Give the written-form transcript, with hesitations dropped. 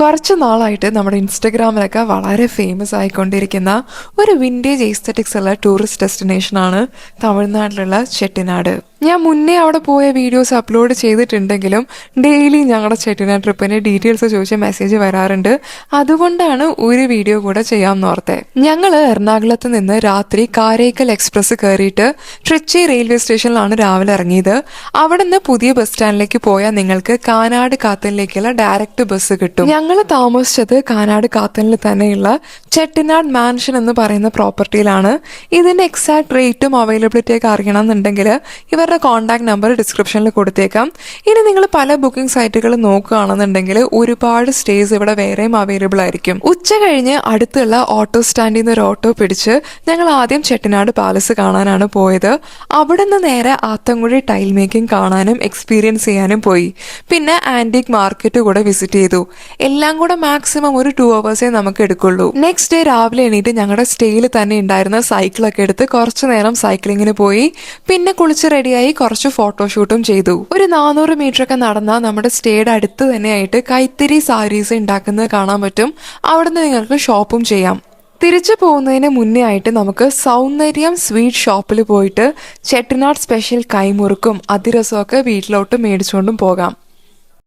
കുറച്ച് നാളായിട്ട് നമ്മുടെ ഇൻസ്റ്റഗ്രാമിലൊക്കെ വളരെ ഫേമസ് ആയിക്കൊണ്ടിരിക്കുന്ന ഒരു വിൻറ്റേജ് എസ്തെറ്റിക്സ് ഉള്ള ടൂറിസ്റ്റ് ഡെസ്റ്റിനേഷനാണ് തമിഴ്നാട്ടിലുള്ള ചെട്ടിനാട്. ഞാൻ മുന്നേ അവിടെ പോയ വീഡിയോസ് അപ്ലോഡ് ചെയ്തിട്ടുണ്ടെങ്കിലും ഡെയിലി ഞങ്ങളുടെ ചെട്ടിനാട് ട്രിപ്പിന്റെ ഡീറ്റെയിൽസ് ചോദിച്ച മെസ്സേജ് വരാറുണ്ട്. അതുകൊണ്ടാണ് ഒരു വീഡിയോ കൂടെ ചെയ്യാമെന്ന് ഓർത്തെ. ഞങ്ങൾ എറണാകുളത്ത് നിന്ന് രാത്രി കാരൈക്കൽ എക്സ്പ്രസ് കയറിയിട്ട് ട്രിച്ചി റെയിൽവേ സ്റ്റേഷനിലാണ് രാവിലെ ഇറങ്ങിയത്. അവിടെ നിന്ന് പുതിയ ബസ് സ്റ്റാൻഡിലേക്ക് പോയാൽ നിങ്ങൾക്ക് കാനാട് കാത്തലിലേക്കുള്ള ഡയറക്റ്റ് ബസ് കിട്ടും. ഞങ്ങൾ താമസിച്ചത് കാനാട് കാത്തലിൽ തന്നെയുള്ള ചെട്ടിനാട് മാൻഷൻ എന്ന് പറയുന്ന പ്രോപ്പർട്ടിയിലാണ്. ഇതിന്റെ എക്സാക്ട് റേറ്റും അവൈലബിലിറ്റി ഒക്കെ അറിയണമെന്നുണ്ടെങ്കിൽ ഇവരുടെ കോൺടാക്ട് നമ്പർ ഡിസ്ക്രിപ്ഷനിൽ കൊടുത്തേക്കാം. ഇനി നിങ്ങൾ പല ബുക്കിംഗ് സൈറ്റുകൾ നോക്കുകയാണെന്നുണ്ടെങ്കിൽ ഒരുപാട് സ്റ്റേസ് ഇവിടെ വേറെയും അവൈലബിൾ ആയിരിക്കും. ഉച്ച കഴിഞ്ഞ് അടുത്തുള്ള ഓട്ടോ സ്റ്റാൻഡിൽ നിന്ന് ഒരു ഓട്ടോ പിടിച്ച് ഞങ്ങൾ ആദ്യം ചെട്ടിനാട് പാലസ് കാണാനാണ് പോയത്. അവിടെ നിന്ന് നേരെ ആത്തൻകുഴി ടൈൽ മേക്കിംഗ് കാണാനും എക്സ്പീരിയൻസ് ചെയ്യാനും പോയി. പിന്നെ ആന്റിക് മാർക്കറ്റ് കൂടെ വിസിറ്റ് ചെയ്തു. എല്ലാം കൂടെ മാക്സിമം ഒരു 2 hours നമുക്ക് എടുക്കുള്ളൂ. നെക്സ്റ്റ് ഡേ രാവിലെ എണീറ്റ് ഞങ്ങളുടെ സ്റ്റേയിൽ തന്നെ ഉണ്ടായിരുന്ന സൈക്കിളൊക്കെ എടുത്ത് കുറച്ചു നേരം സൈക്ലിങ്ങിന് പോയി. പിന്നെ കുളിച്ച് റെഡിയായി കുറച്ച് ഫോട്ടോഷൂട്ടും ചെയ്തു. ഒരു 400 മീറ്റർ ഒക്കെ നടന്നാൽ നമ്മുടെ സ്റ്റേയുടെ അടുത്ത് തന്നെയായിട്ട് കൈത്തറി സാരീസ് ഉണ്ടാക്കുന്നത് കാണാൻ പറ്റും. അവിടുന്ന് നിങ്ങൾക്ക് ഷോപ്പും ചെയ്യാം. തിരിച്ചു പോകുന്നതിന് മുന്നേ ആയിട്ട് നമുക്ക് സൗന്ദര്യം സ്വീറ്റ് ഷോപ്പിൽ പോയിട്ട് ചെട്ടിനാട് സ്പെഷ്യൽ കൈമുറുക്കും അതിരസമൊക്കെ വീട്ടിലോട്ട് മേടിച്ചുകൊണ്ടും പോകാം.